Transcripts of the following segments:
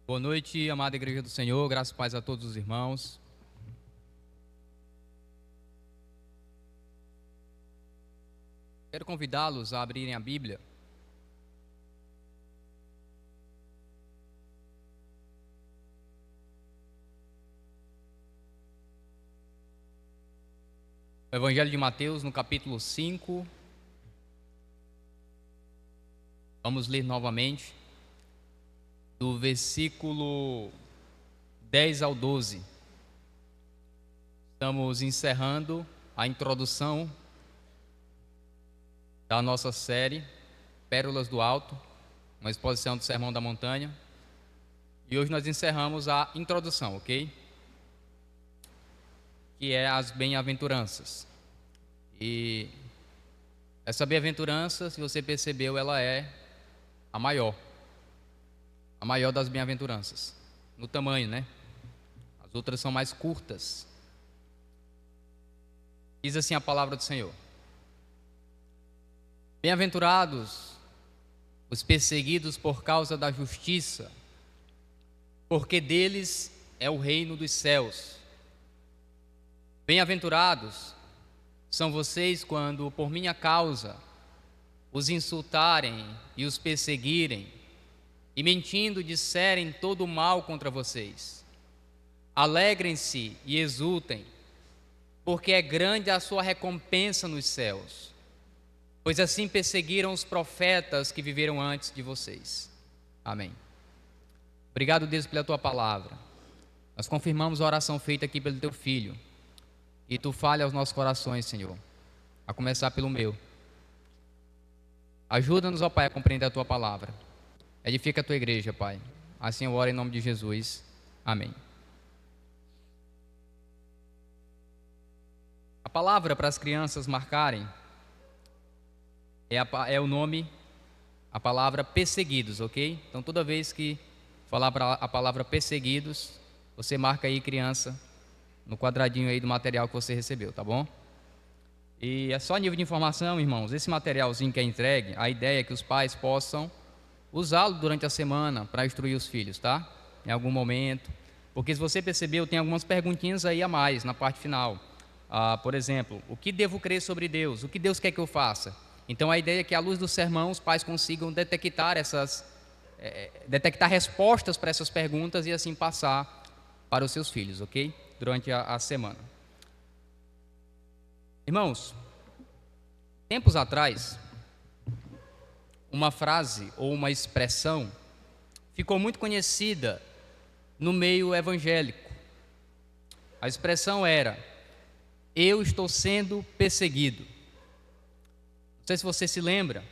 Boa noite, amada Igreja do Senhor, graças e paz a todos os irmãos. Quero convidá-los a abrirem a Bíblia. O Evangelho de Mateus, no capítulo 5. Vamos ler novamente, do versículo 10 ao 12. Estamos encerrando a introdução da nossa série Pérolas do Alto, uma exposição do Sermão da Montanha. E hoje nós encerramos a introdução, ok? Que é as bem-aventuranças. E essa bem-aventurança, se você percebeu, ela é a maior das bem-aventuranças, no tamanho, né? As outras são mais curtas. Diz assim a palavra do Senhor: Bem-aventurados os perseguidos por causa da justiça, porque deles é o reino dos céus. Bem-aventurados são vocês quando, por minha causa, os insultarem e os perseguirem, e mentindo disserem todo o mal contra vocês. Alegrem-se e exultem, porque é grande a sua recompensa nos céus, pois assim perseguiram os profetas que viveram antes de vocês. Amém. Obrigado, Deus, pela tua palavra. Nós confirmamos a oração feita aqui pelo teu filho, e tu fale aos nossos corações, Senhor, a começar pelo meu. Ajuda-nos, ó Pai, a compreender a tua palavra. Edifica a tua igreja, Pai. Assim eu oro em nome de Jesus. Amém. A palavra para as crianças marcarem é o nome, a palavra perseguidos, ok? Então toda vez que falar a palavra perseguidos, você marca aí, criança, no quadradinho aí do material que você recebeu, tá bom? E é só nível de informação, irmãos. Esse materialzinho que é entregue, a ideia é que os pais possam usá-lo durante a semana para instruir os filhos, tá? Em algum momento. Porque se você percebeu, tem algumas perguntinhas aí a mais na parte final. Por exemplo, o que devo crer sobre Deus? O que Deus quer que eu faça? Então a ideia é que, à luz do sermão, os pais consigam detectar detectar respostas para essas perguntas e assim passar para os seus filhos, ok? Durante a semana. Irmãos, tempos atrás, uma frase ou uma expressão ficou muito conhecida no meio evangélico. A expressão era: eu estou sendo perseguido. Não sei se você se lembra,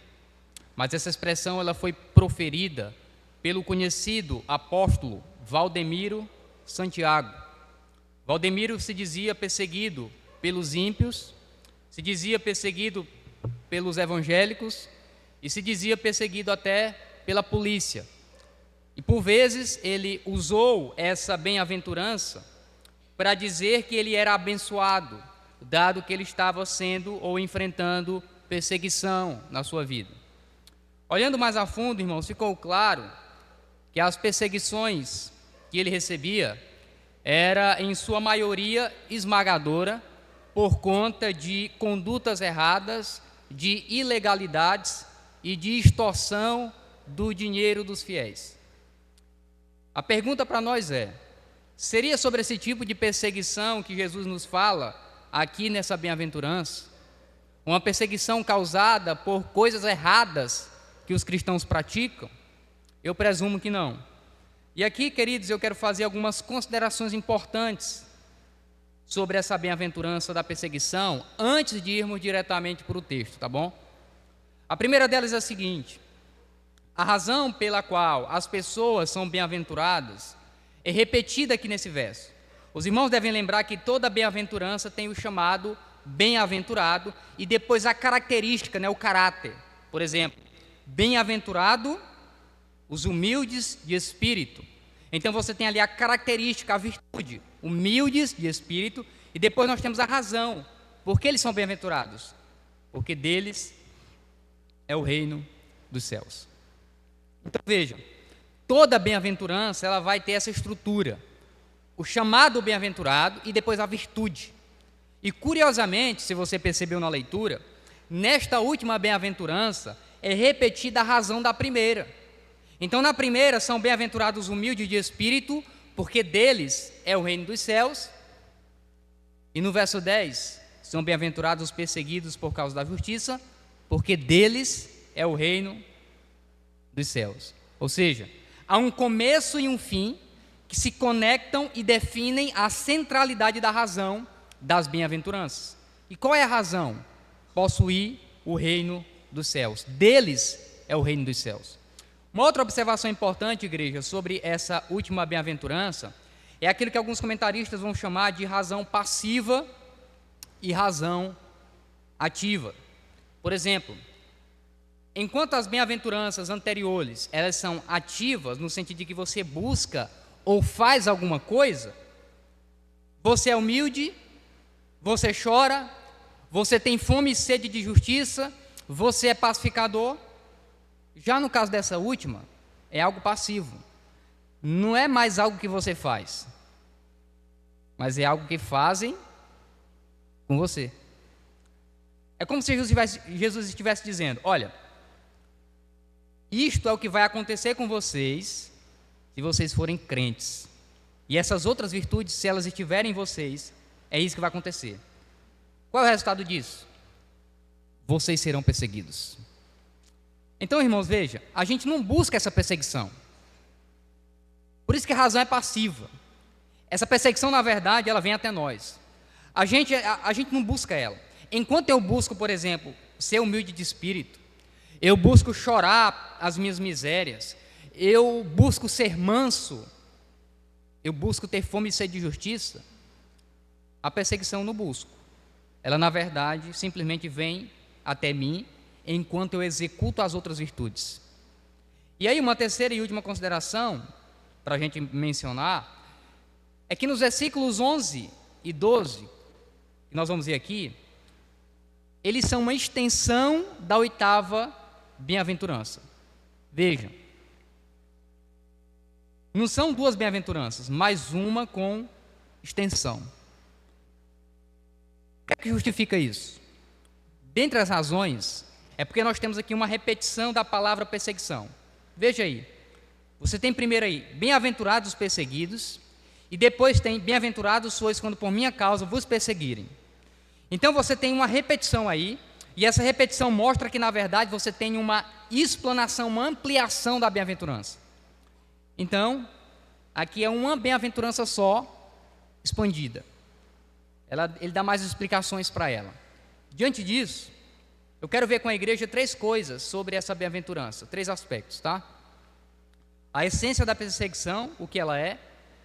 mas essa expressão ela foi proferida pelo conhecido apóstolo Valdemiro Santiago. Valdemiro se dizia perseguido pelos ímpios, se dizia perseguido pelos evangélicos e se dizia perseguido até pela polícia. E por vezes ele usou essa bem-aventurança para dizer que ele era abençoado, dado que ele estava sendo ou enfrentando perseguição na sua vida. Olhando mais a fundo, irmãos, ficou claro que as perseguições que ele recebia era, em sua maioria, esmagadora, por conta de condutas erradas, de ilegalidades e de extorsão do dinheiro dos fiéis. A pergunta para nós é: seria sobre esse tipo de perseguição que Jesus nos fala aqui nessa bem-aventurança? Uma perseguição causada por coisas erradas que os cristãos praticam? Eu presumo que não. E aqui, queridos, eu quero fazer algumas considerações importantes sobre essa bem-aventurança da perseguição, antes de irmos diretamente para o texto, tá bom? A primeira delas é a seguinte: a razão pela qual as pessoas são bem-aventuradas é repetida aqui nesse verso. Os irmãos devem lembrar que toda bem-aventurança tem o chamado bem-aventurado e depois a característica, o caráter. Por exemplo, bem-aventurado os humildes de espírito. Então você tem ali a característica, a virtude, humildes de espírito, e depois nós temos a razão. Por que eles são bem-aventurados? Porque deles é o reino dos céus. Então vejam, Toda bem-aventurança, ela vai ter essa estrutura: o chamado bem-aventurado e depois a virtude. E curiosamente, se você percebeu na leitura, nesta última bem-aventurança é repetida a razão da primeira. Então, na primeira são bem-aventurados humildes de espírito, porque deles é o reino dos céus. E no verso 10, são bem-aventurados os perseguidos por causa da justiça, porque deles é o reino dos céus. Ou seja, há um começo e um fim que se conectam e definem a centralidade da razão das bem-aventuranças. E qual é a razão? Possuir o reino dos céus. Deles é o reino dos céus. Uma outra observação importante, igreja, sobre essa última bem-aventurança é aquilo que alguns comentaristas vão chamar de razão passiva e razão ativa. Por exemplo, enquanto as bem-aventuranças anteriores, elas são ativas, no sentido de que você busca ou faz alguma coisa, você é humilde, você chora, você tem fome e sede de justiça, você é pacificador. Já no caso dessa última, é algo passivo. Não é mais algo que você faz, mas é algo que fazem com você. É como se Jesus estivesse dizendo: olha, isto é o que vai acontecer com vocês se vocês forem crentes. E essas outras virtudes, se elas estiverem em vocês, é isso que vai acontecer. Qual é o resultado disso? Vocês serão perseguidos. Então, irmãos, veja, a gente não busca essa perseguição. Por isso que a razão é passiva. Essa perseguição, na verdade, ela vem até nós. A gente não busca ela. Enquanto eu busco, por exemplo, ser humilde de espírito, eu busco chorar as minhas misérias, eu busco ser manso, eu busco ter fome e sede de justiça, a perseguição eu não busco. Ela, na verdade, simplesmente vem até mim enquanto eu executo as outras virtudes. E aí, uma terceira e última consideração, para a gente mencionar, é que nos versículos 11 e 12, que nós vamos ver aqui, eles são uma extensão da oitava bem-aventurança. Vejam, não são duas bem-aventuranças, mas uma com extensão. O que é que justifica isso? Dentre as razões, é porque nós temos aqui uma repetição da palavra perseguição. Veja aí, você tem primeiro aí, bem-aventurados os perseguidos, e depois tem, bem-aventurados sois quando por minha causa vos perseguirem. Então você tem uma repetição aí, e essa repetição mostra que na verdade você tem uma explanação, uma ampliação da bem-aventurança. Então, aqui é uma bem-aventurança só, expandida. Ele dá mais explicações para ela. Diante disso, eu quero ver com a igreja três coisas sobre essa bem-aventurança, três aspectos, tá? A essência da perseguição, o que ela é.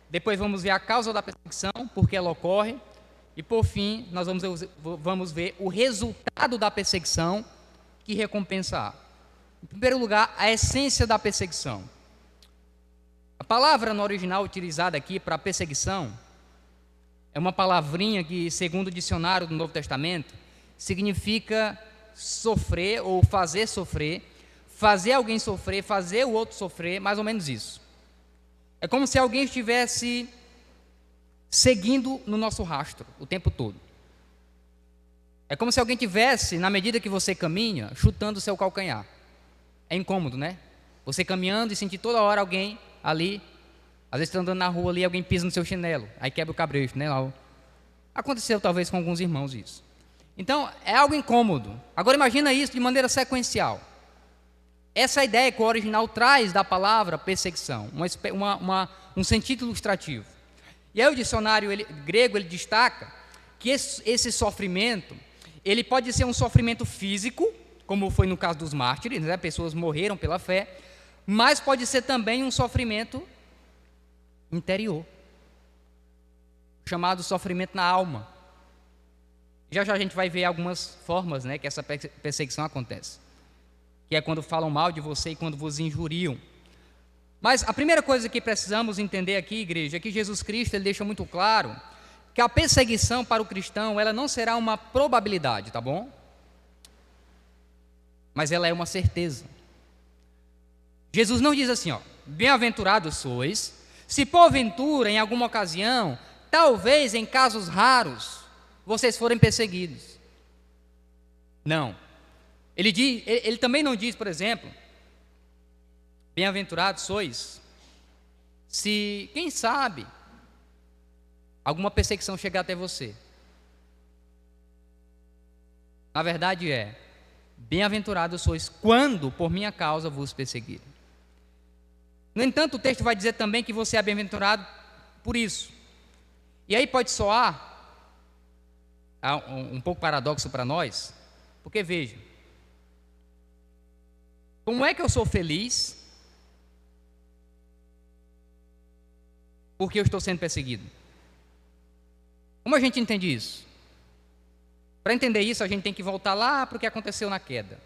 Depois vamos ver a causa da perseguição, por que ela ocorre. E por fim, nós vamos ver o resultado da perseguição, que recompensa há. Em primeiro lugar, a essência da perseguição. A palavra no original utilizada aqui para perseguição é uma palavrinha que, segundo o dicionário do Novo Testamento, significa sofrer ou fazer sofrer, fazer alguém sofrer, fazer o outro sofrer, mais ou menos isso. É como se alguém estivesse seguindo no nosso rastro o tempo todo. É como se alguém tivesse, na medida que você caminha, chutando o seu calcanhar. É incômodo, né? Você caminhando e sentir toda hora alguém ali, às vezes está andando na rua ali, alguém pisa no seu chinelo, aí quebra o cabresto, né? Aconteceu talvez com alguns irmãos isso. Então, é algo incômodo. Agora imagina isso de maneira sequencial. Essa é a ideia que o original traz da palavra perseguição, um sentido ilustrativo. E aí o dicionário grego ele destaca que esse sofrimento, ele pode ser um sofrimento físico, como foi no caso dos mártires, né? Pessoas morreram pela fé, mas pode ser também um sofrimento interior, chamado sofrimento na alma. Já já a gente vai ver algumas formas, né, que essa perseguição acontece, que é quando falam mal de você e quando vos injuriam. Mas a primeira coisa que precisamos entender aqui, igreja, é que Jesus Cristo ele deixa muito claro que a perseguição para o cristão, ela não será uma probabilidade, tá bom? Mas ela é uma certeza. Jesus não diz assim, ó, bem-aventurados sois, se porventura, em alguma ocasião, talvez em casos raros, vocês forem perseguidos. Não. Ele também não diz, por exemplo, bem-aventurados sois, se, quem sabe, alguma perseguição chegar até você. Na verdade bem-aventurados sois quando por minha causa vos perseguirem. No entanto, o texto vai dizer também que você é bem-aventurado por isso. E aí pode soar um pouco paradoxo para nós, porque veja, como é que eu sou feliz porque eu estou sendo perseguido? Como a gente entende isso? Para entender isso, a gente tem que voltar lá para o que aconteceu na queda.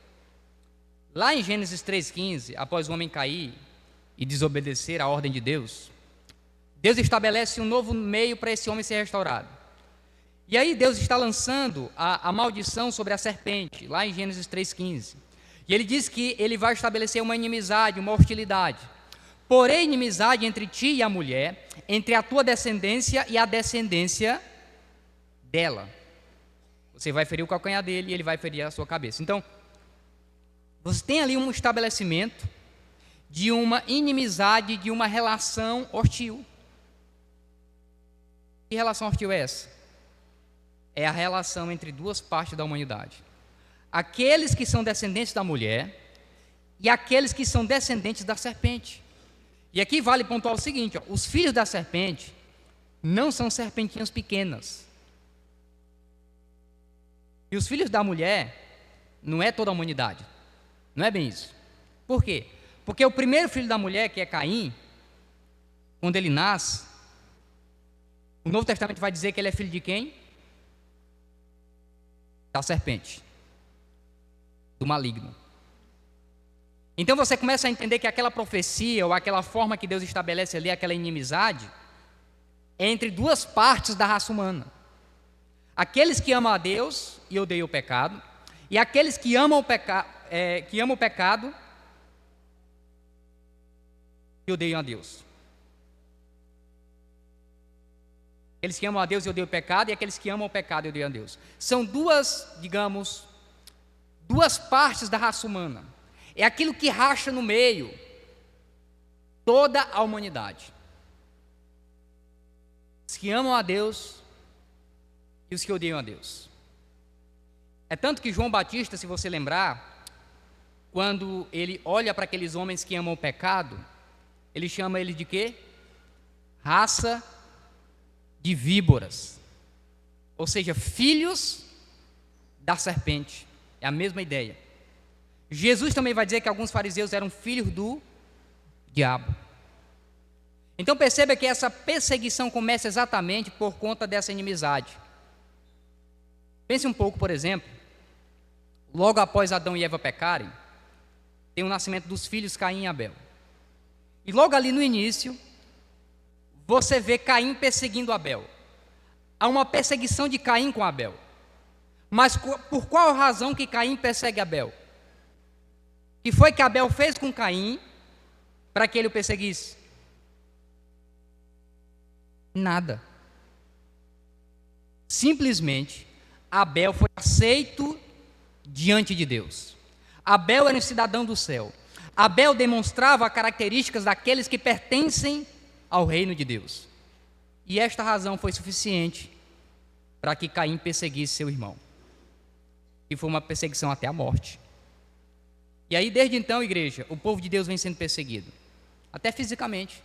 Lá em Gênesis 3,15, após o homem cair e desobedecer à ordem de Deus, Deus estabelece um novo meio para esse homem ser restaurado. E aí Deus está lançando a maldição sobre a serpente, lá em Gênesis 3,15. E ele diz que ele vai estabelecer uma inimizade, uma hostilidade. Porém, inimizade entre ti e a mulher, entre a tua descendência e a descendência dela. Você vai ferir o calcanhar dele e ele vai ferir a sua cabeça. Então, você tem ali um estabelecimento de uma inimizade, de uma relação hostil. Que relação hostil é essa? É a relação entre duas partes da humanidade. Aqueles que são descendentes da mulher e aqueles que são descendentes da serpente. E aqui vale pontuar o seguinte, os filhos da serpente não são serpentinhas pequenas. E os filhos da mulher não é toda a humanidade. Não é bem isso. Por quê? Porque o primeiro filho da mulher, que é Caim, quando ele nasce, o Novo Testamento vai dizer que ele é filho de quem? Da serpente. Do maligno. Então você começa a entender que aquela profecia, ou aquela forma que Deus estabelece ali, aquela inimizade, é entre duas partes da raça humana. Aqueles que amam a Deus e odeiam o pecado, e aqueles que amam o pecado e odeiam a Deus. Aqueles que amam a Deus e odeiam o pecado, e aqueles que amam o pecado e odeiam a Deus. São duas partes da raça humana. É aquilo que racha no meio toda a humanidade. Os que amam a Deus e os que odeiam a Deus. É tanto que João Batista, se você lembrar, quando ele olha para aqueles homens que amam o pecado, ele chama eles de quê? Raça de víboras. Ou seja, filhos da serpente. É a mesma ideia. Jesus também vai dizer que alguns fariseus eram filhos do diabo. Então perceba que essa perseguição começa exatamente por conta dessa inimizade. Pense um pouco, por exemplo, logo após Adão e Eva pecarem, tem o nascimento dos filhos Caim e Abel. E logo ali no início, você vê Caim perseguindo Abel. Há uma perseguição de Caim com Abel. Mas por qual razão que Caim persegue Abel? O que foi que Abel fez com Caim para que ele o perseguisse? Nada. Simplesmente, Abel foi aceito diante de Deus. Abel era um cidadão do céu. Abel demonstrava características daqueles que pertencem ao reino de Deus. E esta razão foi suficiente para que Caim perseguisse seu irmão. E foi uma perseguição até a morte. E aí, desde então, igreja, o povo de Deus vem sendo perseguido. Até fisicamente.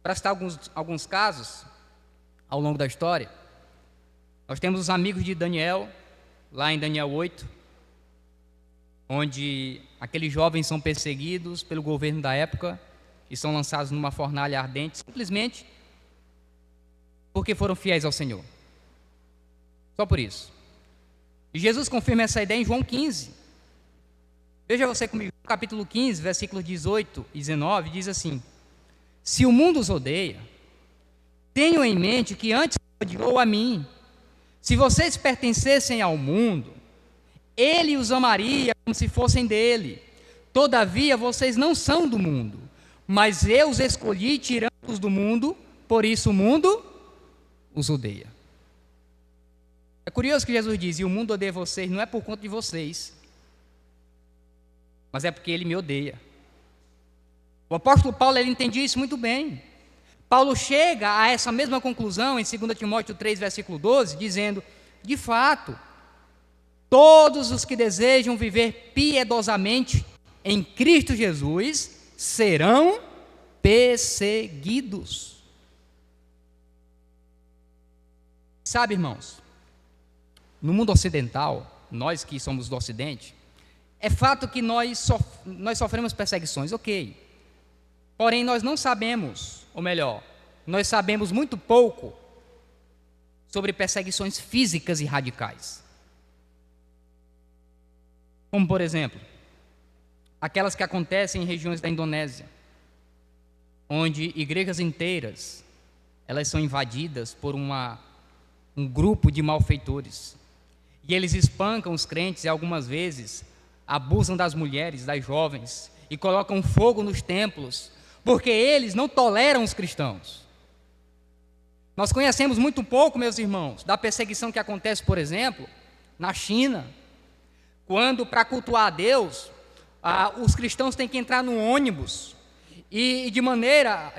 Para citar alguns casos, ao longo da história, nós temos os amigos de Daniel, lá em Daniel 8, onde aqueles jovens são perseguidos pelo governo da época e são lançados numa fornalha ardente, simplesmente porque foram fiéis ao Senhor. Só por isso. E Jesus confirma essa ideia em João 15. Veja você comigo, no capítulo 15, versículos 18 e 19, diz assim: se o mundo os odeia, tenham em mente que antes odiou a mim. Se vocês pertencessem ao mundo, ele os amaria como se fossem dele. Todavia, vocês não são do mundo, mas eu os escolhi tirando-os do mundo, por isso o mundo os odeia. É curioso que Jesus diz, e o mundo odeia vocês, não é por conta de vocês, mas é porque ele me odeia. O apóstolo Paulo, ele entendia isso muito bem. Paulo chega a essa mesma conclusão em 2 Timóteo 3, versículo 12, dizendo, de fato, todos os que desejam viver piedosamente em Cristo Jesus serão perseguidos. Sabe, irmãos, no mundo ocidental, nós que somos do Ocidente, é fato que nós sofremos perseguições, ok. Porém, nós não sabemos, ou melhor, nós sabemos muito pouco sobre perseguições físicas e radicais. Como, por exemplo, aquelas que acontecem em regiões da Indonésia, onde igrejas inteiras, elas são invadidas por um grupo de malfeitores. E eles espancam os crentes e algumas vezes abusam das mulheres, das jovens, e colocam fogo nos templos, porque eles não toleram os cristãos. Nós conhecemos muito pouco, meus irmãos, da perseguição que acontece, por exemplo, na China, quando para cultuar a Deus, os cristãos têm que entrar no ônibus e de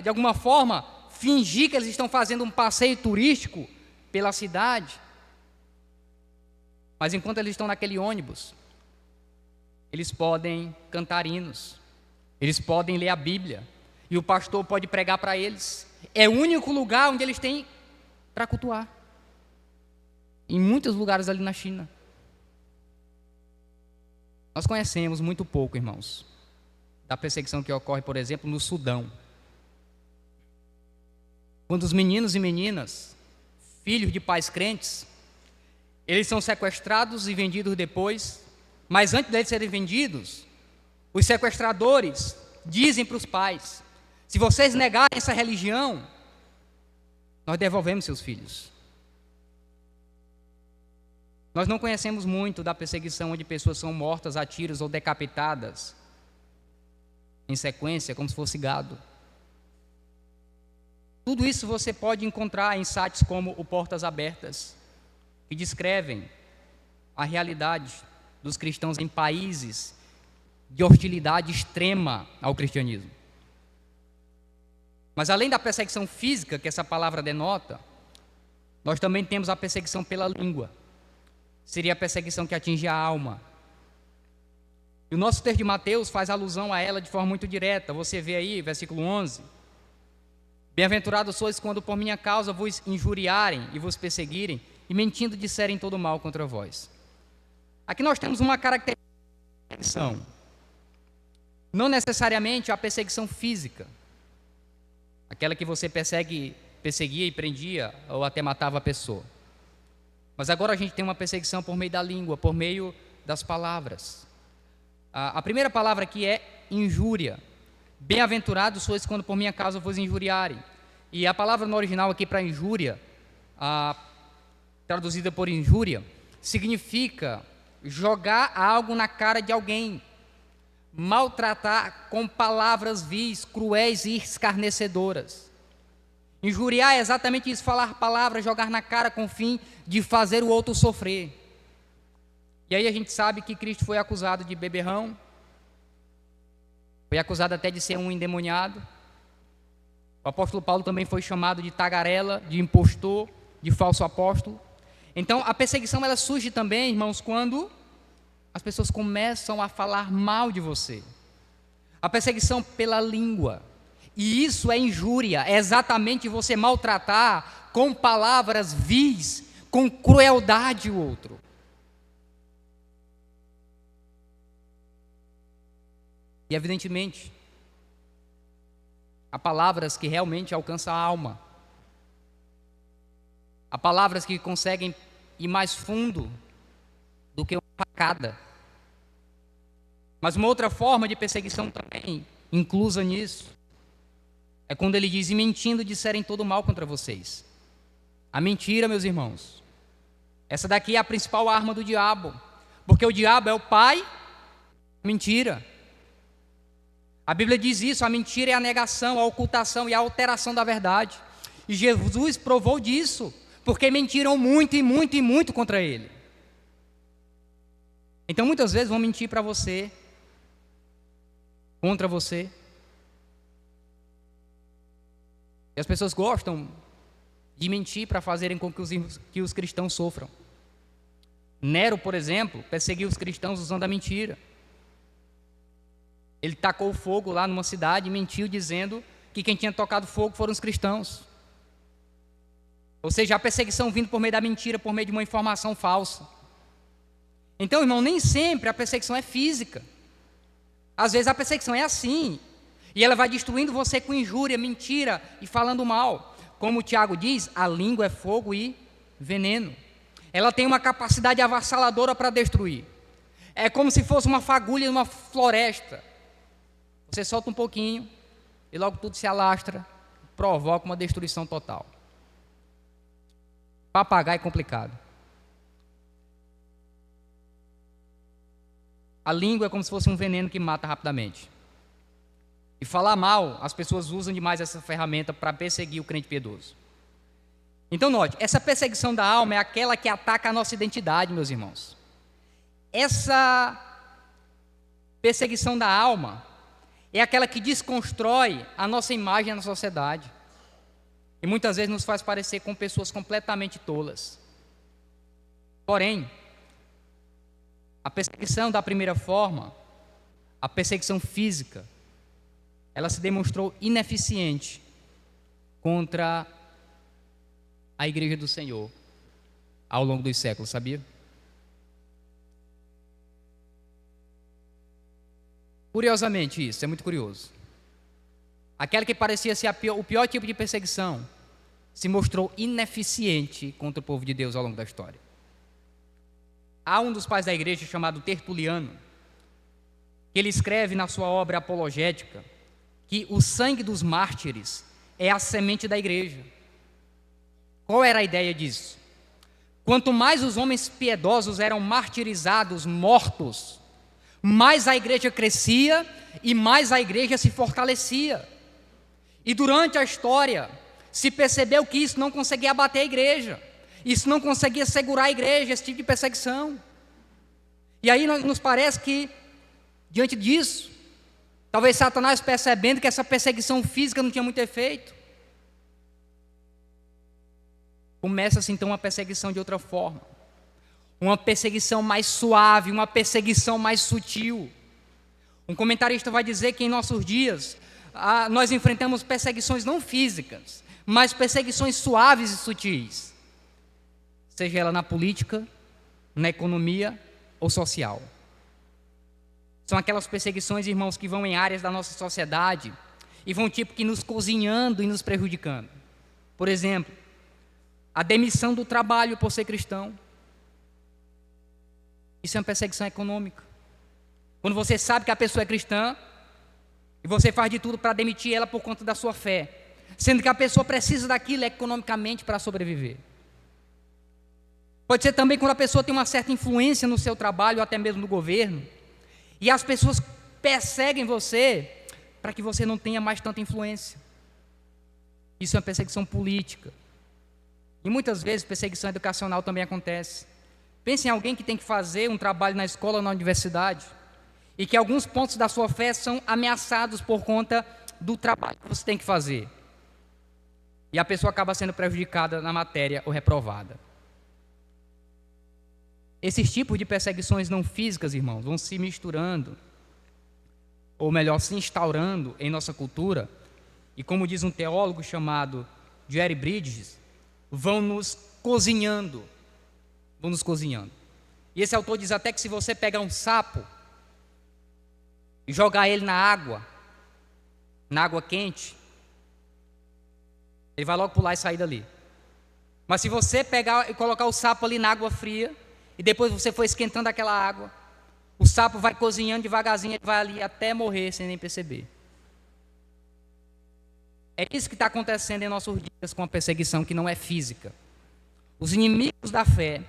alguma forma, fingir que eles estão fazendo um passeio turístico pela cidade. Mas enquanto eles estão naquele ônibus, eles podem cantar hinos, eles podem ler a Bíblia, e o pastor pode pregar para eles. É o único lugar onde eles têm para cultuar. Em muitos lugares ali na China. Nós conhecemos muito pouco, irmãos, da perseguição que ocorre, por exemplo, no Sudão. Quando os meninos e meninas, filhos de pais crentes, eles são sequestrados e vendidos depois, mas antes deles serem vendidos, os sequestradores dizem para os pais, se vocês negarem essa religião, nós devolvemos seus filhos. Nós não conhecemos muito da perseguição onde pessoas são mortas a tiros ou decapitadas em sequência, como se fosse gado. Tudo isso você pode encontrar em sites como o Portas Abertas, que descrevem a realidade dos cristãos em países de hostilidade extrema ao cristianismo. Mas além da perseguição física, que essa palavra denota, nós também temos a perseguição pela língua. Seria a perseguição que atinge a alma. E o nosso texto de Mateus faz alusão a ela de forma muito direta. Você vê aí, versículo 11. Bem-aventurados sois quando por minha causa vos injuriarem e vos perseguirem, e mentindo disserem todo mal contra vós. Aqui nós temos uma característica de perseguição. Não necessariamente a perseguição física, aquela que você perseguia e prendia ou até matava a pessoa. Mas agora a gente tem uma perseguição por meio da língua, por meio das palavras. A primeira palavra aqui é injúria. Bem-aventurados sois quando por minha causa vos injuriarem. E a palavra no original aqui para injúria, traduzida por injúria, significa jogar algo na cara de alguém, maltratar com palavras vis, cruéis e escarnecedoras. Injuriar é exatamente isso, falar palavras, jogar na cara com o fim de fazer o outro sofrer. E aí a gente sabe que Cristo foi acusado de beberrão, foi acusado até de ser um endemoniado. O apóstolo Paulo também foi chamado de tagarela, de impostor, de falso apóstolo. Então a perseguição ela surge também, irmãos, quando as pessoas começam a falar mal de você. A perseguição pela língua. E isso é injúria, é exatamente você maltratar com palavras vis, com crueldade o outro. E evidentemente, há palavras que realmente alcançam a alma. Há palavras que conseguem ir mais fundo do que uma facada. Mas uma outra forma de perseguição também, inclusa nisso, é quando ele diz, e mentindo disserem todo mal contra vocês. A mentira, meus irmãos, essa daqui é a principal arma do diabo, porque o diabo é o pai da mentira. A Bíblia diz isso: a mentira é a negação, a ocultação e a alteração da verdade. E Jesus provou disso, porque mentiram muito e muito e muito contra ele. Então muitas vezes vão mentir para você, contra você. E as pessoas gostam de mentir para fazerem com que os cristãos sofram. Nero, por exemplo, perseguiu os cristãos usando a mentira. Ele tacou fogo lá numa cidade e mentiu dizendo que quem tinha tocado fogo foram os cristãos. Ou seja, a perseguição vindo por meio da mentira, por meio de uma informação falsa. Então, irmão, nem sempre a perseguição é física. Às vezes a perseguição é assim, e ela vai destruindo você com injúria, mentira e falando mal. Como o Tiago diz, a língua é fogo e veneno. Ela tem uma capacidade avassaladora para destruir. É como se fosse uma fagulha numa floresta. Você solta um pouquinho e logo tudo se alastra, provoca uma destruição total. Papagaio é complicado. A língua é como se fosse um veneno que mata rapidamente. E falar mal, as pessoas usam demais essa ferramenta para perseguir o crente piedoso. Então note, essa perseguição da alma é aquela que ataca a nossa identidade, meus irmãos. Essa perseguição da alma é aquela que desconstrói a nossa imagem na sociedade. E muitas vezes nos faz parecer com pessoas completamente tolas. Porém, a perseguição da primeira forma, a perseguição física, ela se demonstrou ineficiente contra a igreja do Senhor ao longo dos séculos, sabia? Curiosamente isso, é muito curioso. Aquela que parecia ser o pior tipo de perseguição se mostrou ineficiente contra o povo de Deus ao longo da história. Há um dos pais da igreja chamado Tertuliano, que ele escreve na sua obra apologética que o sangue dos mártires é a semente da igreja. Qual era a ideia disso? Quanto mais os homens piedosos eram martirizados, mortos, mais a igreja crescia e mais a igreja se fortalecia. E durante a história se percebeu que isso não conseguia abater a igreja, isso não conseguia segurar a igreja, esse tipo de perseguição. E aí nos parece que, diante disso, talvez Satanás, percebendo que essa perseguição física não tinha muito efeito, começa-se então uma perseguição de outra forma, uma perseguição mais suave, uma perseguição mais sutil. Um comentarista vai dizer que em nossos dias nós enfrentamos perseguições não físicas, mas perseguições suaves e sutis, seja ela na política, na economia ou social. São aquelas perseguições, irmãos, que vão em áreas da nossa sociedade e vão tipo que nos cozinhando e nos prejudicando. Por exemplo, a demissão do trabalho por ser cristão. Isso é uma perseguição econômica. Quando você sabe que a pessoa é cristã e você faz de tudo para demitir ela por conta da sua fé, sendo que a pessoa precisa daquilo economicamente para sobreviver. Pode ser também quando a pessoa tem uma certa influência no seu trabalho, ou até mesmo no governo, e as pessoas perseguem você para que você não tenha mais tanta influência. Isso é uma perseguição política. E muitas vezes perseguição educacional também acontece. Pense em alguém que tem que fazer um trabalho na escola ou na universidade, e que alguns pontos da sua fé são ameaçados por conta do trabalho que você tem que fazer. E a pessoa acaba sendo prejudicada na matéria ou reprovada. Esses tipos de perseguições não físicas, irmãos, vão se misturando, ou melhor, se instaurando em nossa cultura, e como diz um teólogo chamado Jerry Bridges, vão nos cozinhando. E esse autor diz até que se você pegar um sapo e jogar ele na água quente, ele vai logo pular e sair dali. Mas se você pegar e colocar o sapo ali na água fria, e depois você for esquentando aquela água, o sapo vai cozinhando devagarzinho, ele vai ali até morrer sem nem perceber. É isso que está acontecendo em nossos dias com a perseguição que não é física. Os inimigos da fé,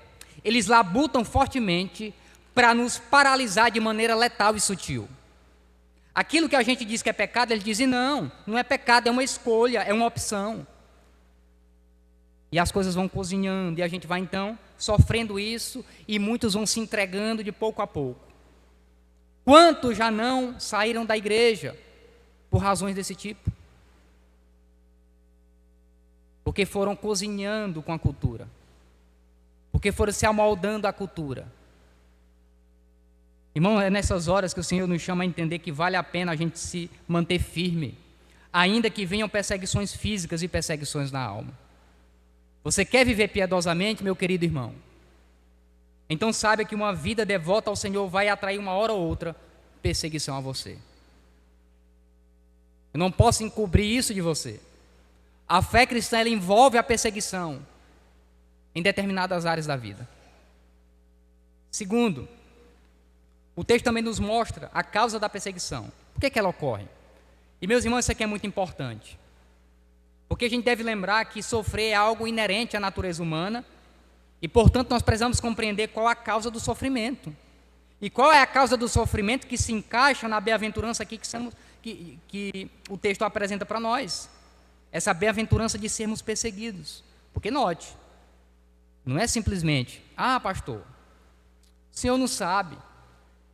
eles labutam fortemente para nos paralisar de maneira letal e sutil. Aquilo que a gente diz que é pecado, eles dizem não, não é pecado, é uma escolha, é uma opção. E as coisas vão cozinhando, e a gente vai então sofrendo isso, e muitos vão se entregando de pouco a pouco. Quantos já não saíram da igreja por razões desse tipo? Porque foram cozinhando com a cultura, porque foram se amoldando à cultura. Irmão, é nessas horas que o Senhor nos chama a entender que vale a pena a gente se manter firme, ainda que venham perseguições físicas e perseguições na alma. Você quer viver piedosamente, meu querido irmão? Então saiba que uma vida devota ao Senhor vai atrair uma hora ou outra perseguição a você. Eu não posso encobrir isso de você. A fé cristã, ela envolve a perseguição em determinadas áreas da vida. Segundo, o texto também nos mostra a causa da perseguição. Por que ela ocorre? E, meus irmãos, isso aqui é muito importante. Porque a gente deve lembrar que sofrer é algo inerente à natureza humana e, portanto, nós precisamos compreender qual é a causa do sofrimento. E qual é a causa do sofrimento que se encaixa na bem-aventurança aqui que o texto apresenta para nós. Essa bem-aventurança de sermos perseguidos. Porque, note, não é simplesmente, pastor, o senhor não sabe,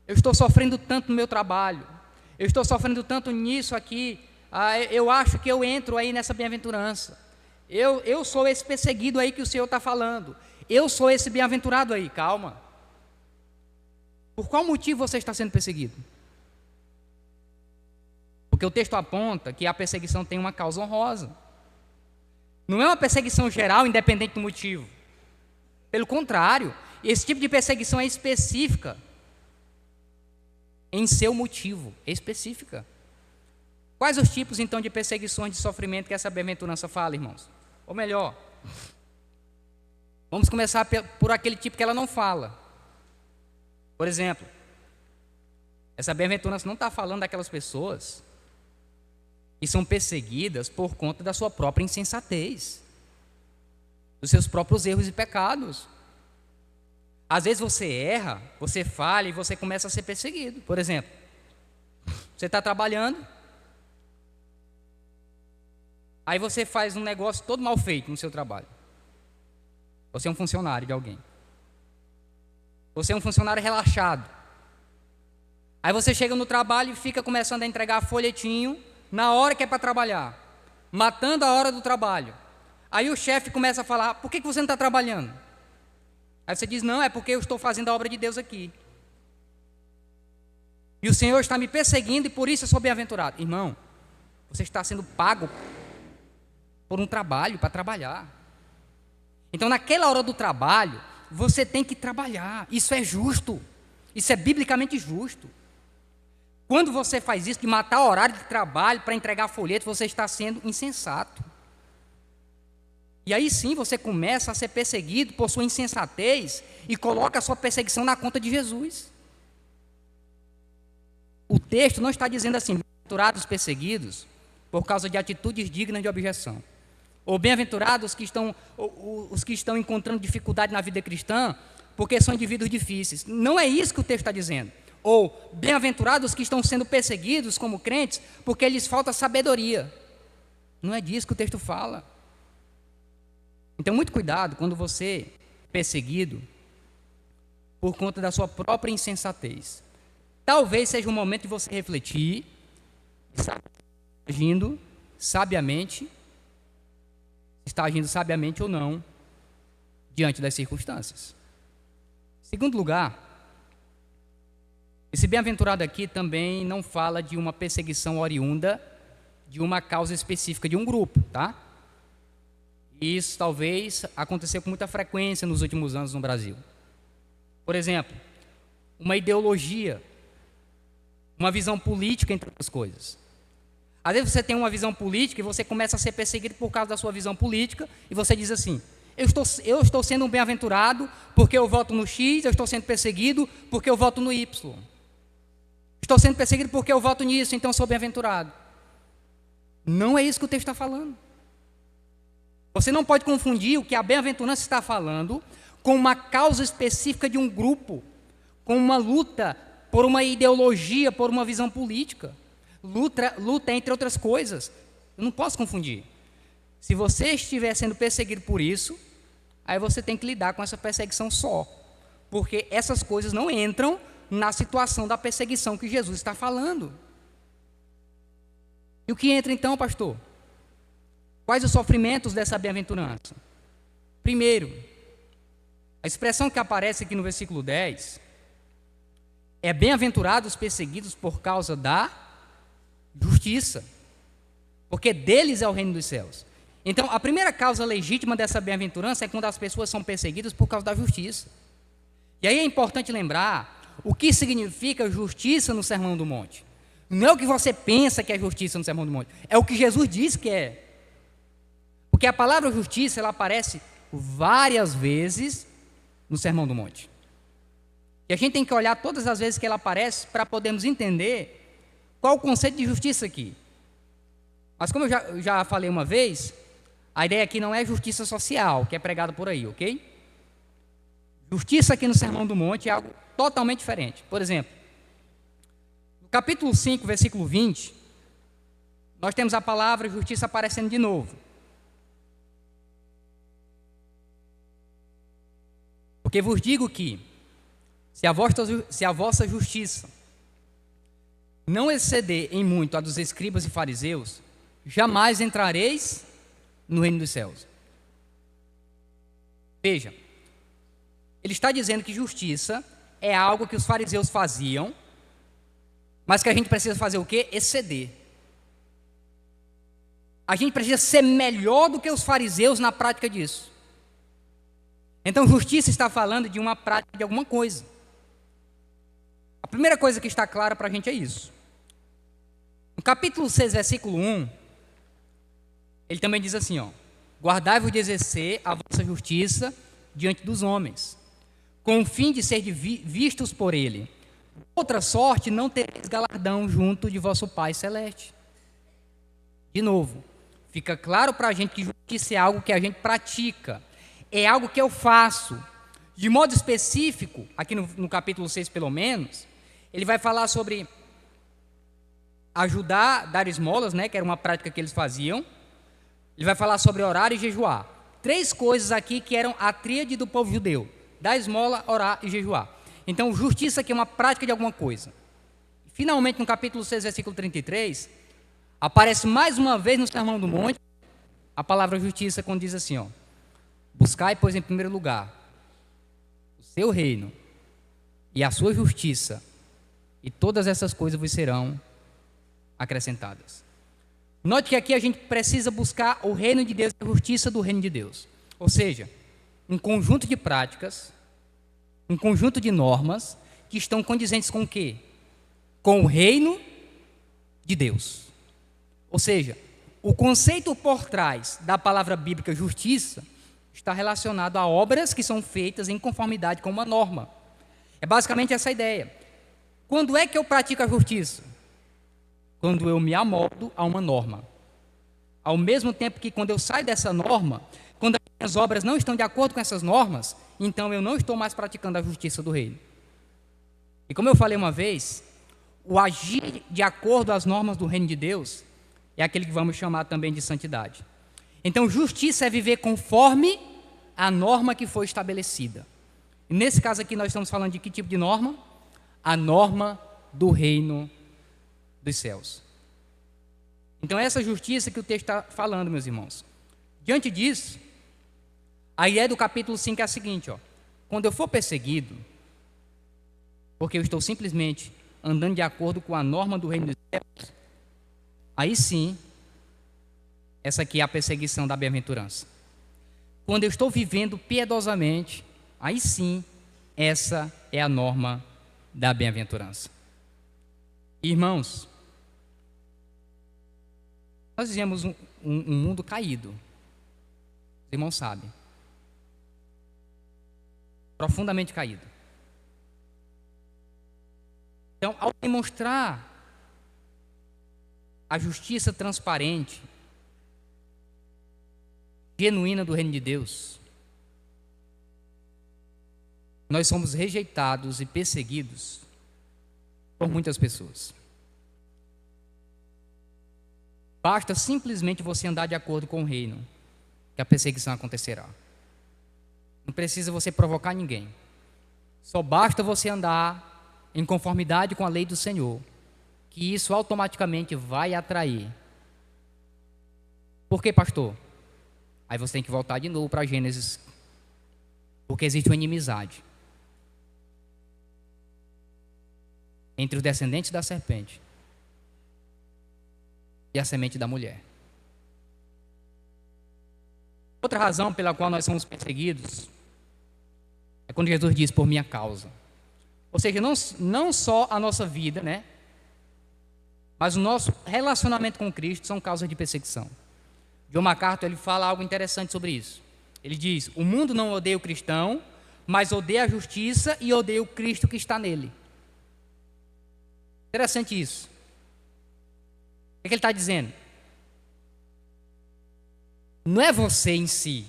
eu estou sofrendo tanto no meu trabalho, eu estou sofrendo tanto nisso aqui, eu acho que eu entro aí nessa bem-aventurança, eu sou esse perseguido aí que o Senhor está falando, eu sou esse bem-aventurado aí. Calma. Por qual motivo você está sendo perseguido? Porque o texto aponta que a perseguição tem uma causa honrosa. Não é uma perseguição geral, independente do motivo. Pelo contrário, esse tipo de perseguição é específica em seu motivo, específica. Quais os tipos, então, de perseguições, de sofrimento que essa bem-aventurança fala, irmãos? Ou melhor, vamos começar por aquele tipo que ela não fala. Por exemplo, essa bem-aventurança não está falando daquelas pessoas que são perseguidas por conta da sua própria insensatez, dos seus próprios erros e pecados. Às vezes você erra, você falha e você começa a ser perseguido. Por exemplo, você está trabalhando, aí você faz um negócio todo mal feito no seu trabalho. Você é um funcionário de alguém. Você é um funcionário relaxado. Aí você chega no trabalho e fica começando a entregar folhetinho na hora que é para trabalhar, matando a hora do trabalho. Aí o chefe começa a falar: por que você não está trabalhando? Aí você diz: não, é porque eu estou fazendo a obra de Deus aqui. E o Senhor está me perseguindo e por isso eu sou bem-aventurado. Irmão, você está sendo pago por um trabalho, para trabalhar. Então naquela hora do trabalho, você tem que trabalhar. Isso é justo. Isso é biblicamente justo. Quando você faz isso, de matar o horário de trabalho para entregar folhetos, você está sendo insensato. E aí sim você começa a ser perseguido por sua insensatez e coloca a sua perseguição na conta de Jesus. O texto não está dizendo assim: bem-aventurados perseguidos por causa de atitudes dignas de objeção, ou bem-aventurados os que estão encontrando dificuldade na vida cristã porque são indivíduos difíceis. Não é isso que o texto está dizendo. Ou bem-aventurados que estão sendo perseguidos como crentes porque lhes falta sabedoria. Não é disso que o texto fala. Então, muito cuidado quando você é perseguido por conta da sua própria insensatez. Talvez seja o momento de você refletir, agindo sabiamente, está agindo sabiamente ou não, diante das circunstâncias. Em segundo lugar, esse bem-aventurado aqui também não fala de uma perseguição oriunda de uma causa específica de um grupo, tá? Isso talvez aconteceu com muita frequência nos últimos anos no Brasil. Por exemplo, uma ideologia, uma visão política, entre outras coisas. Às vezes você tem uma visão política e você começa a ser perseguido por causa da sua visão política e você diz assim: eu estou sendo um bem-aventurado porque eu voto no X, eu estou sendo perseguido porque eu voto no Y. Estou sendo perseguido porque eu voto nisso, então sou bem-aventurado. Não é isso que o texto está falando. Você não pode confundir o que a bem-aventurança está falando com uma causa específica de um grupo, com uma luta por uma ideologia, por uma visão política. Luta entre outras coisas. Eu não posso confundir. Se você estiver sendo perseguido por isso, aí você tem que lidar com essa perseguição só. Porque essas coisas não entram na situação da perseguição que Jesus está falando. E o que entra então, pastor? Quais os sofrimentos dessa bem-aventurança? Primeiro, a expressão que aparece aqui no versículo 10 é: bem-aventurados os perseguidos por causa da justiça, porque deles é o reino dos céus. Então, a primeira causa legítima dessa bem-aventurança é quando as pessoas são perseguidas por causa da justiça. E aí é importante lembrar o que significa justiça no Sermão do Monte. Não é o que você pensa que é justiça no Sermão do Monte, é o que Jesus diz que é. Porque a palavra justiça, ela aparece várias vezes no Sermão do Monte. E a gente tem que olhar todas as vezes que ela aparece para podermos entender qual o conceito de justiça aqui. Mas como eu já falei uma vez, a ideia aqui não é justiça social, que é pregada por aí, ok? Justiça aqui no Sermão do Monte é algo totalmente diferente. Por exemplo, no capítulo 5, versículo 20, nós temos a palavra justiça aparecendo de novo. Porque vos digo que, se a vossa justiça não exceder em muito a dos escribas e fariseus, jamais entrareis no reino dos céus. Veja, ele está dizendo que justiça é algo que os fariseus faziam, mas que a gente precisa fazer o quê? Exceder. A gente precisa ser melhor do que os fariseus na prática disso. Então, justiça está falando de uma prática de alguma coisa. A primeira coisa que está clara para a gente é isso. No capítulo 6, versículo 1, ele também diz assim, ó: guardai-vos de exercer a vossa justiça diante dos homens, com o fim de ser vistos por ele. Outra sorte não tereis galardão junto de vosso Pai Celeste. De novo, fica claro para a gente que justiça é algo que a gente pratica, é algo que eu faço. De modo específico, aqui no capítulo 6 pelo menos, ele vai falar sobre ajudar, dar esmolas, né, que era uma prática que eles faziam. Ele vai falar sobre orar e jejuar. 3 coisas aqui que eram a tríade do povo judeu: dar esmola, orar e jejuar. Então, justiça aqui é uma prática de alguma coisa. Finalmente, no capítulo 6, versículo 33, aparece mais uma vez no Sermão do Monte a palavra justiça, quando diz assim, ó: buscai, pois, em primeiro lugar o seu reino e a sua justiça, e todas essas coisas vos serão acrescentadas. Note que aqui a gente precisa buscar o reino de Deus, a justiça do reino de Deus. Ou seja, um conjunto de práticas, um conjunto de normas que estão condizentes com o quê? Com o reino de Deus. Ou seja, o conceito por trás da palavra bíblica justiça está relacionado a obras que são feitas em conformidade com uma norma. É basicamente essa a ideia. Quando é que eu pratico a justiça? Quando eu me amoldo a uma norma. Ao mesmo tempo que quando eu saio dessa norma, quando as minhas obras não estão de acordo com essas normas, então eu não estou mais praticando a justiça do reino. E como eu falei uma vez, o agir de acordo às normas do reino de Deus é aquele que vamos chamar também de santidade. Então, justiça é viver conforme a norma que foi estabelecida. E nesse caso aqui nós estamos falando de que tipo de norma? A norma do reino dos céus. Então, essa justiça que o texto está falando, meus irmãos. Diante disso, a ideia do capítulo 5 é a seguinte, ó: quando eu for perseguido, porque eu estou simplesmente andando de acordo com a norma do reino dos céus, aí sim, essa aqui é a perseguição da bem-aventurança. Quando eu estou vivendo piedosamente, aí sim, essa é a norma da bem-aventurança. Irmãos, nós vivemos um mundo caído. Os irmãos sabem. Profundamente caído. Então, ao demonstrar a justiça transparente, genuína do reino de Deus, nós somos rejeitados e perseguidos por muitas pessoas. Basta simplesmente você andar de acordo com o reino, que a perseguição acontecerá. Não precisa você provocar ninguém. Só basta você andar em conformidade com a lei do Senhor, que isso automaticamente vai atrair. Por quê, pastor? Aí você tem que voltar de novo para Gênesis, porque existe uma inimizade entre os descendentes da serpente e a semente da mulher. Outra razão pela qual nós somos perseguidos é quando Jesus diz por minha causa. Ou seja, não só a nossa vida, né? Mas o nosso relacionamento com Cristo são causas de perseguição. John MacArthur, ele fala algo interessante sobre isso. Ele diz: o mundo não odeia o cristão, mas odeia a justiça e odeia o Cristo que está nele. Interessante isso. O que ele está dizendo? Não é você em si,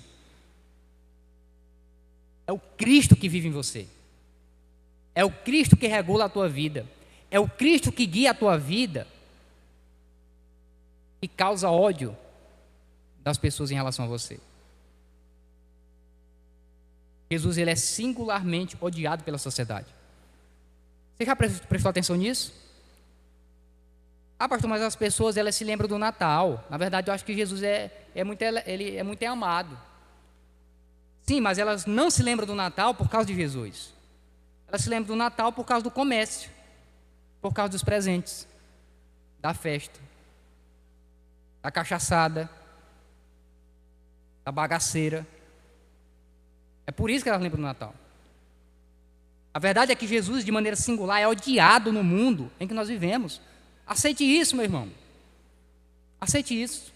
é o Cristo que vive em você. É o Cristo que regula a tua vida. É o Cristo que guia a tua vida e causa ódio das pessoas em relação a você. Jesus, ele é singularmente odiado pela sociedade. Você já prestou atenção nisso? Ah, pastor, mas as pessoas, elas se lembram do Natal. Na verdade, eu acho que Jesus ele é muito amado. Sim, mas elas não se lembram do Natal por causa de Jesus. Elas se lembram do Natal por causa do comércio, por causa dos presentes, da festa, da cachaçada, da bagaceira. É por isso que elas lembram do Natal. A verdade é que Jesus, de maneira singular, é odiado no mundo em que nós vivemos. Aceite isso, meu irmão. Aceite isso.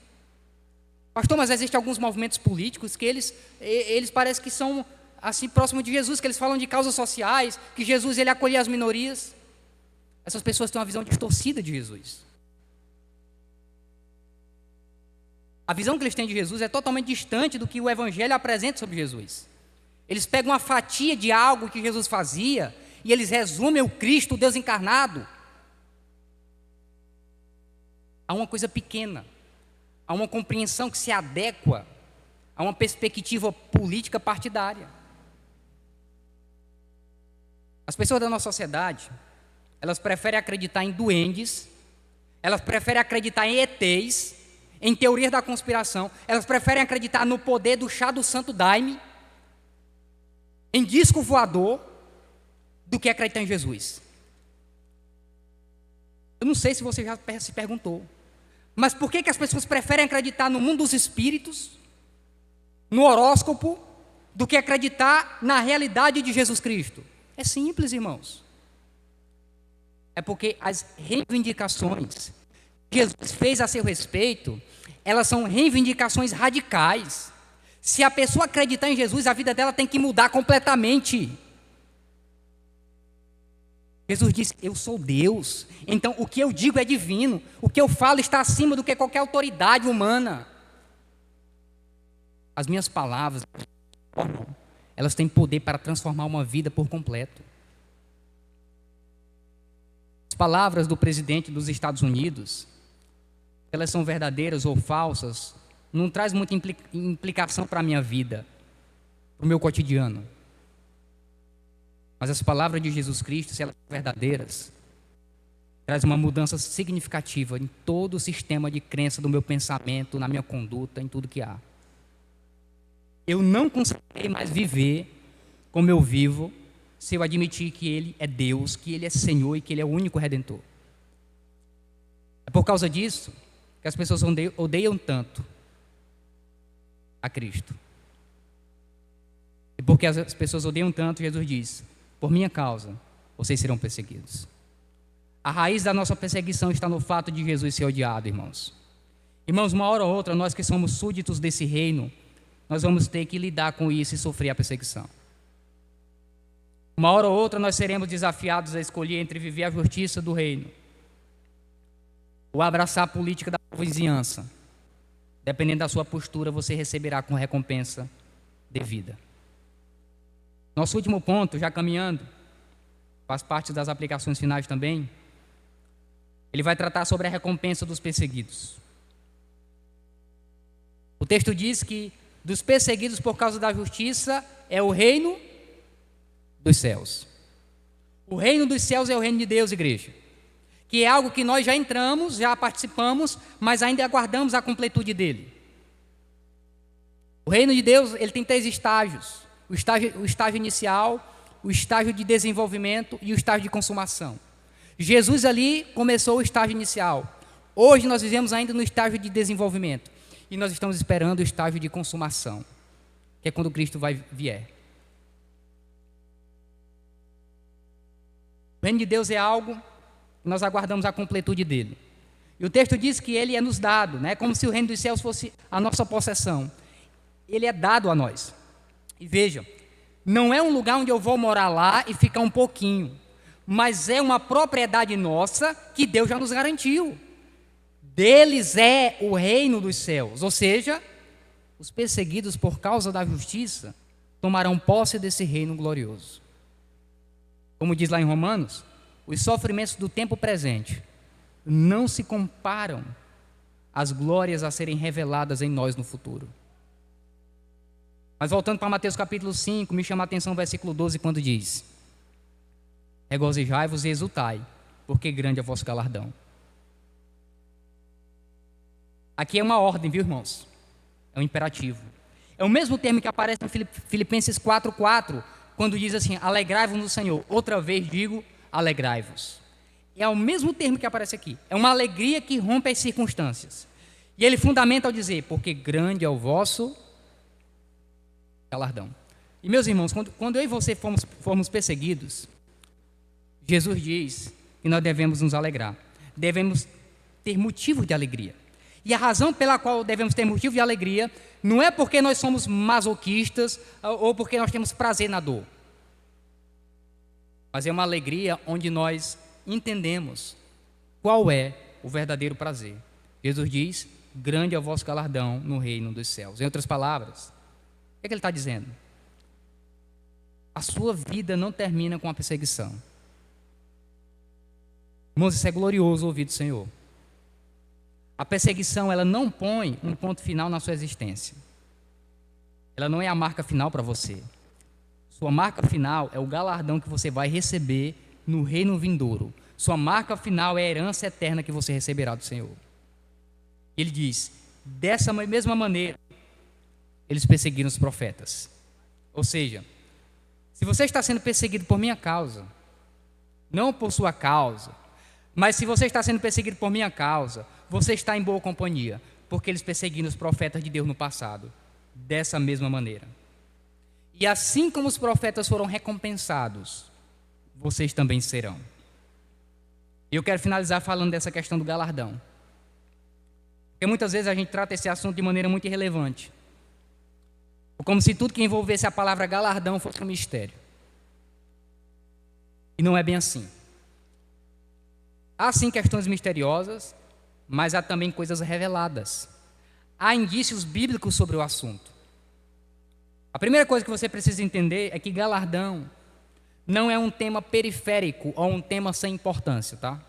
Pastor, mas existem alguns movimentos políticos que eles parecem que são assim próximos de Jesus, que eles falam de causas sociais, que Jesus ele acolhia as minorias. Essas pessoas têm uma visão distorcida de Jesus. A visão que eles têm de Jesus é totalmente distante do que o Evangelho apresenta sobre Jesus. Eles pegam uma fatia de algo que Jesus fazia e eles resumem o Cristo, o Deus encarnado, a uma coisa pequena, a uma compreensão que se adequa a uma perspectiva política partidária. As pessoas da nossa sociedade, elas preferem acreditar em duendes, elas preferem acreditar em ETs, em teorias da conspiração, elas preferem acreditar no poder do chá do santo daime, em disco voador, do que acreditar em Jesus. Eu não sei se você já se perguntou, mas por que as pessoas preferem acreditar no mundo dos espíritos, no horóscopo, do que acreditar na realidade de Jesus Cristo? É simples, irmãos. É porque as reivindicações que Jesus fez a seu respeito, elas são reivindicações radicais. Se a pessoa acreditar em Jesus, a vida dela tem que mudar completamente. Jesus disse: eu sou Deus, então o que eu digo é divino, o que eu falo está acima do que qualquer autoridade humana. As minhas palavras, elas têm poder para transformar uma vida por completo. As palavras do presidente dos Estados Unidos, elas são verdadeiras ou falsas, não traz muita implicação para a minha vida, para o meu cotidiano. Mas as palavras de Jesus Cristo, se elas são verdadeiras, traz uma mudança significativa em todo o sistema de crença do meu pensamento, na minha conduta, em tudo que há. Eu não conseguirei mais viver como eu vivo se eu admitir que Ele é Deus, que Ele é Senhor e que Ele é o único Redentor. É por causa disso que as pessoas odeiam tanto a Cristo. E porque as pessoas odeiam tanto, Jesus diz: por minha causa, vocês serão perseguidos. A raiz da nossa perseguição está no fato de Jesus ser odiado, irmãos. Irmãos, uma hora ou outra, nós que somos súditos desse reino, nós vamos ter que lidar com isso e sofrer a perseguição. Uma hora ou outra, nós seremos desafiados a escolher entre viver a justiça do reino ou abraçar a política da vizinhança. Dependendo da sua postura, você receberá com recompensa devida. Nosso último ponto, já caminhando, faz parte das aplicações finais também. Ele vai tratar sobre a recompensa dos perseguidos. O texto diz que dos perseguidos por causa da justiça é o reino dos céus. O reino dos céus é o reino de Deus, igreja. Que é algo que nós já entramos, já participamos, mas ainda aguardamos a completude dele. O reino de Deus, ele tem 3 estágios. O estágio inicial, o estágio de desenvolvimento e o estágio de consumação. Jesus ali começou o estágio inicial. Hoje nós vivemos ainda no estágio de desenvolvimento. E nós estamos esperando o estágio de consumação, que é quando Cristo vier. O reino de Deus é algo que nós aguardamos a completude dele. E o texto diz que ele é nos dado, né? Como se o reino dos céus fosse a nossa possessão. Ele é dado a nós. E veja, não é um lugar onde eu vou morar lá e ficar um pouquinho, mas é uma propriedade nossa que Deus já nos garantiu. Deles é o reino dos céus, ou seja, os perseguidos por causa da justiça tomarão posse desse reino glorioso. Como diz lá em Romanos, os sofrimentos do tempo presente não se comparam às glórias a serem reveladas em nós no futuro. Mas voltando para Mateus capítulo 5, me chama a atenção o versículo 12, quando diz: regozijai-vos e exultai, porque grande é o vosso galardão. Aqui é uma ordem, viu, irmãos? É um imperativo. É o mesmo termo que aparece em Filipenses 4:4, quando diz assim: alegrai-vos no Senhor. Outra vez digo, alegrai-vos. É o mesmo termo que aparece aqui. É uma alegria que rompe as circunstâncias. E ele fundamenta ao dizer: porque grande é o vosso galardão. E meus irmãos, quando eu e você formos perseguidos, Jesus diz que nós devemos nos alegrar. Devemos ter motivo de alegria. E a razão pela qual devemos ter motivo de alegria não é porque nós somos masoquistas ou porque nós temos prazer na dor. Mas é uma alegria onde nós entendemos qual é o verdadeiro prazer. Jesus diz: grande é o vosso galardão no reino dos céus. Em outras palavras, o que ele está dizendo? A sua vida não termina com a perseguição. Irmãos, isso é glorioso ouvir do Senhor. A perseguição, ela não põe um ponto final na sua existência. Ela não é a marca final para você. Sua marca final é o galardão que você vai receber no reino vindouro. Sua marca final é a herança eterna que você receberá do Senhor. Ele diz: dessa mesma maneira, eles perseguiram os profetas. Ou seja, se você está sendo perseguido por minha causa, não por sua causa, mas se você está sendo perseguido por minha causa, você está em boa companhia, porque eles perseguiram os profetas de Deus no passado, dessa mesma maneira. E assim como os profetas foram recompensados, vocês também serão. E eu quero finalizar falando dessa questão do galardão. Porque muitas vezes a gente trata esse assunto de maneira muito irrelevante. Como se tudo que envolvesse a palavra galardão fosse um mistério. E não é bem assim. Há sim questões misteriosas, mas há também coisas reveladas. Há indícios bíblicos sobre o assunto. A primeira coisa que você precisa entender é que galardão não é um tema periférico ou um tema sem importância, tá?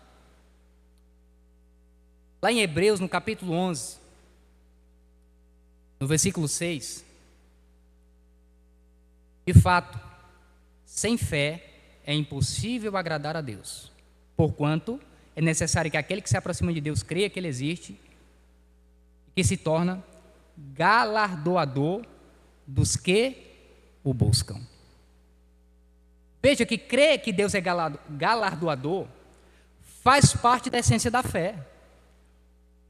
Lá em Hebreus, no capítulo 11, no versículo 6, de fato, sem fé é impossível agradar a Deus, porquanto é necessário que aquele que se aproxima de Deus creia que Ele existe e que se torna galardoador dos que o buscam. Veja que crer que Deus é galardoador faz parte da essência da fé.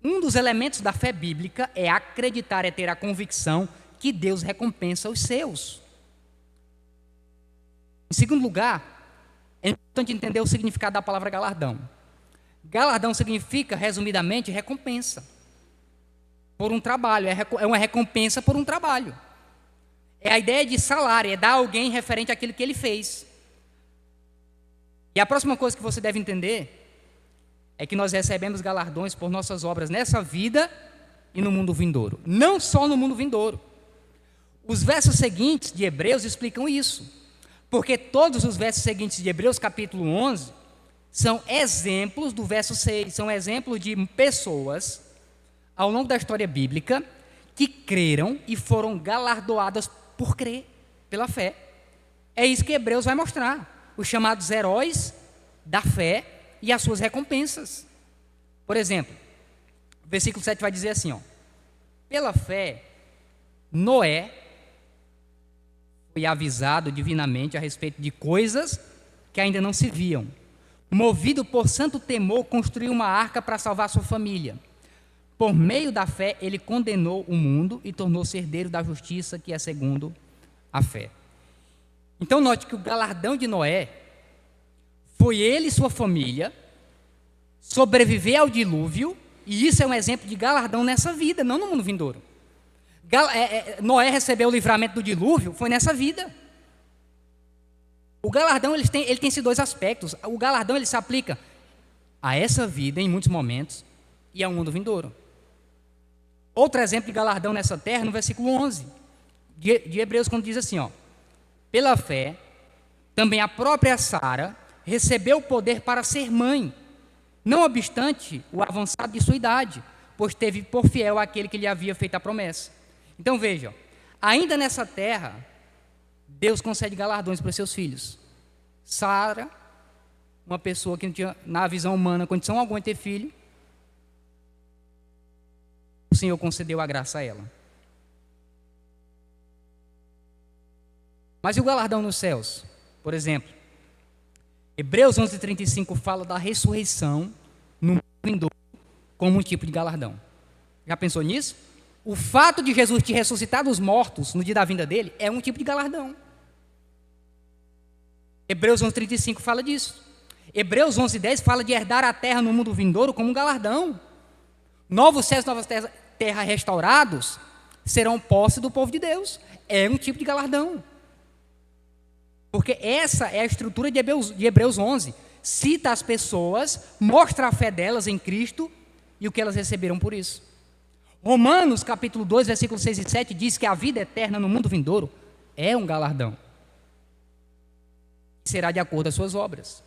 Um dos elementos da fé bíblica é acreditar, é ter a convicção que Deus recompensa os seus. Em segundo lugar, é importante entender o significado da palavra galardão. Galardão significa, resumidamente, recompensa por um trabalho, é uma recompensa por um trabalho. É a ideia de salário, é dar a alguém referente àquilo que ele fez. E a próxima coisa que você deve entender é que nós recebemos galardões por nossas obras nessa vida e no mundo vindouro. Não só no mundo vindouro. Os versos seguintes de Hebreus explicam isso. Porque todos os versos seguintes de Hebreus capítulo 11 são exemplos do verso 6, são exemplos de pessoas ao longo da história bíblica que creram e foram galardoadas por crer, pela fé. É isso que Hebreus vai mostrar, os chamados heróis da fé e as suas recompensas. Por exemplo, o versículo 7 vai dizer assim, ó: pela fé, Noé foi avisado divinamente a respeito de coisas que ainda não se viam. Movido por santo temor, construiu uma arca para salvar sua família. Por meio da fé, ele condenou o mundo e tornou-se herdeiro da justiça, que é segundo a fé. Então, note que o galardão de Noé foi ele e sua família sobreviver ao dilúvio, e isso é um exemplo de galardão nessa vida, não no mundo vindouro. Noé recebeu o livramento do dilúvio, foi nessa vida. O galardão ele tem esses dois aspectos. O galardão ele se aplica a essa vida em muitos momentos e ao mundo vindouro. Outro exemplo de galardão nessa terra, no versículo 11 de Hebreus, quando diz assim, ó: pela fé, também a própria Sara recebeu o poder para ser mãe, não obstante o avançado de sua idade, pois teve por fiel aquele que lhe havia feito a promessa. Então vejam, ainda nessa terra, Deus concede galardões para os seus filhos. Sara, uma pessoa que não tinha, na visão humana, condição alguma de ter filho, o Senhor concedeu a graça a ela. Mas e o galardão nos céus? Por exemplo, Hebreus 11:35 fala da ressurreição no mundo vindouro como um tipo de galardão. Já pensou nisso? O fato de Jesus te ressuscitar dos mortos no dia da vinda dele é um tipo de galardão. Hebreus 11:35 fala disso. Hebreus 11:10 fala de herdar a terra no mundo vindouro como um galardão. Novos céus, novas terra restaurados serão posse do povo de Deus. É um tipo de galardão. Porque essa é a estrutura de Hebreus 11. Cita as pessoas, mostra a fé delas em Cristo e o que elas receberam por isso. Romanos capítulo 2, versículos 6 e 7 diz que a vida eterna no mundo vindouro é um galardão. Será de acordo com as suas obras.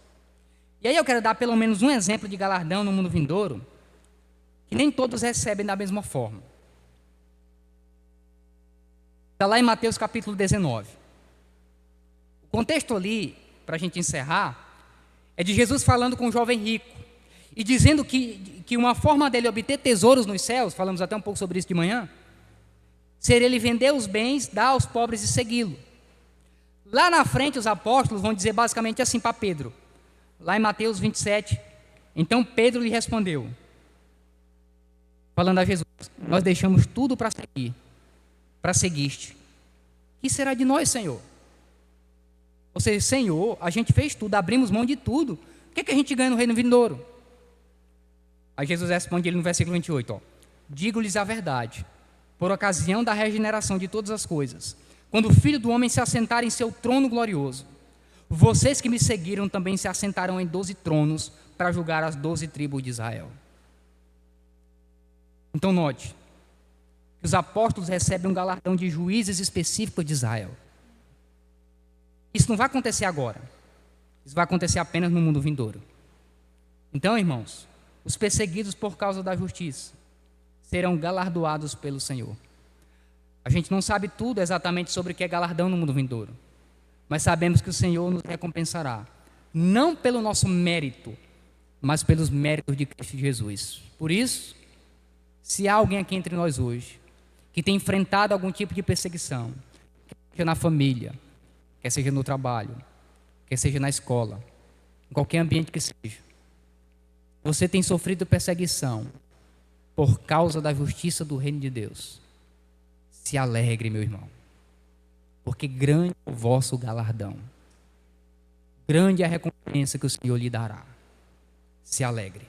E aí eu quero dar pelo menos um exemplo de galardão no mundo vindouro, que nem todos recebem da mesma forma. Está lá em Mateus capítulo 19. O contexto ali, para a gente encerrar, é de Jesus falando com um jovem rico e dizendo que uma forma dele obter tesouros nos céus, falamos até um pouco sobre isso de manhã, seria ele vender os bens, dar aos pobres e segui-lo. Lá na frente os apóstolos vão dizer basicamente assim para Pedro, lá em Mateus 27, então Pedro lhe respondeu, falando a Jesus: nós deixamos tudo para seguir-te. Que será de nós, Senhor? Ou seja, Senhor, a gente fez tudo, abrimos mão de tudo. O que a gente ganha no reino vindouro? Aí Jesus responde ele no versículo 28, ó: digo-lhes a verdade, por ocasião da regeneração de todas as coisas, quando o Filho do Homem se assentar em seu trono glorioso, vocês que me seguiram também se assentarão em 12 tronos para julgar as 12 tribos de Israel. Então note que os apóstolos recebem um galardão de juízes específicos de Israel. Isso não vai acontecer agora. Isso vai acontecer apenas no mundo vindouro. Então, irmãos, os perseguidos por causa da justiça serão galardoados pelo Senhor. A gente não sabe tudo exatamente sobre o que é galardão no mundo vindouro, mas sabemos que o Senhor nos recompensará, não pelo nosso mérito, mas pelos méritos de Cristo Jesus. Por isso, se há alguém aqui entre nós hoje que tem enfrentado algum tipo de perseguição, quer seja na família, quer seja no trabalho, quer seja na escola, em qualquer ambiente que seja, você tem sofrido perseguição por causa da justiça do reino de Deus, se alegre, meu irmão, porque grande é o vosso galardão, grande é a recompensa que o Senhor lhe dará. Se alegre.